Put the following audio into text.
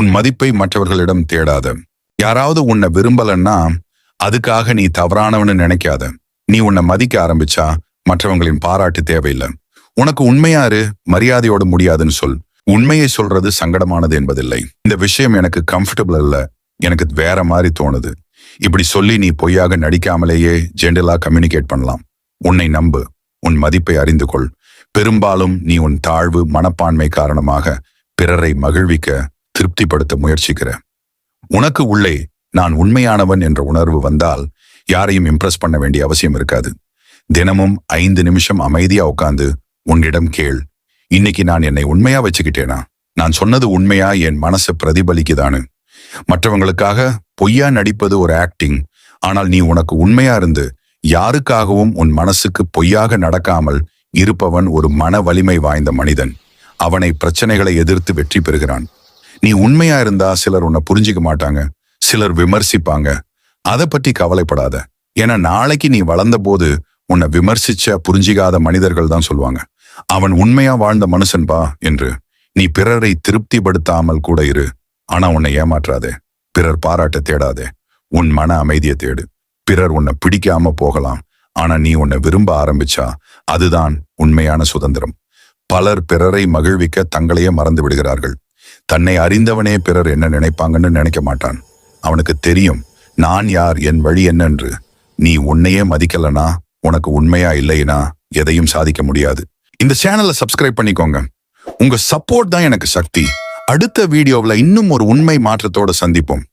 உன் மதிப்பை மற்றவர்களிடம் தேடாத. யாராவது உன்னை விரும்பலன்னா அதுக்காக நீ தவறானவன்னு நினைக்காத. நீ உன்னை மதிக்க ஆரம்பிச்சா மற்றவங்களின் பாராட்டு தேவையில்லை. உனக்கு உண்மையாரு மரியாதையோட முடியாதுன்னு சொல். உண்மையை சொல்றது சங்கடமானது என்பதில்லை. இந்த விஷயம் எனக்கு கம்ஃபர்டபுள் இல்ல, எனக்கு வேற மாதிரி தோணுது. இப்படி சொல்லி நீ பொய்யாக நடிக்காமலேயே ஜென்ரலா கம்யூனிகேட் பண்ணலாம். உன்னை நம்பு, உன் மதிப்பை அறிந்து கொள். பெரும்பாலும் நீ உன் தாழ்வு மனப்பான்மை காரணமாக பிறரை மகிழ்விக்க திருப்திப்படுத்த முயற்சிக்கிற. உனக்கு உள்ளே நான் உண்மையானவன் என்ற உணர்வு வந்தால் யாரையும் இம்ப்ரெஸ் பண்ண வேண்டிய அவசியம் இருக்காது. தினமும் 5 நிமிஷம் அமைதியா உட்காந்து உன்னிடம் கேள், இன்னைக்கு நான் என்னை உண்மையா வச்சுக்கிட்டேனா? நான் சொன்னது உண்மையா என் மனசு பிரதிபலிக்குதானு? மற்றவங்களுக்காக பொய்யா நடிப்பது ஒரு ஆக்டிங். ஆனால் நீ உனக்கு உண்மையா இருந்து யாருக்காகவும் உன் மனசுக்கு பொய்யாக நடக்காமல் இருப்பவன் ஒரு மன வலிமை வாய்ந்த மனிதன். அவனை பிரச்சனைகளை எதிர்த்து வெற்றி பெறுகிறான். நீ உண்மையா இருந்தா சிலர் உன்னை புரிஞ்சிக்க மாட்டாங்க, சிலர் விமர்சிப்பாங்க. அதை பற்றி கவலைப்படாத. ஏன்னா நாளைக்கு நீ வளர்ந்த போது உன்னை விமர்சிச்ச புரிஞ்சிக்காத மனிதர்கள் தான் சொல்லுவாங்க, அவன் உண்மையா வாழ்ந்த மனுஷன்பா என்று. நீ பிறரை திருப்திப்படுத்தாமல் கூட இரு, ஆனா உன்னை ஏமாற்றாதே. பிறர் பாராட்ட தேடாதே, உன் மன அமைதியை தேடு. பிறர் உன்னை பிடிக்காம போகலாம், ஆனா நீ உன்னை விரும்ப ஆரம்பிச்சா அதுதான் உண்மையான சுதந்திரம். பலர் பிறரை மகிழ்விக்க தங்களையே மறந்து விடுகிறார்கள். தன்னை அறிந்தவனே பிறர் என்ன நினைப்பாங்கன்னு நினைக்க மாட்டான். அவனுக்கு தெரியும் நான் யார், என் வழி என்னென்று. நீ உன்னையே மதிக்கலனா, உனக்கு உண்மையா இல்லைனா எதையும் சாதிக்க முடியாது. இந்த சேனலை சப்ஸ்கிரைப் பண்ணிக்கோங்க. உங்க சப்போர்ட் தான் எனக்கு சக்தி. அடுத்த வீடியோவில் இன்னும் ஒரு உண்மை மாற்றத்தோட சந்திப்போம்.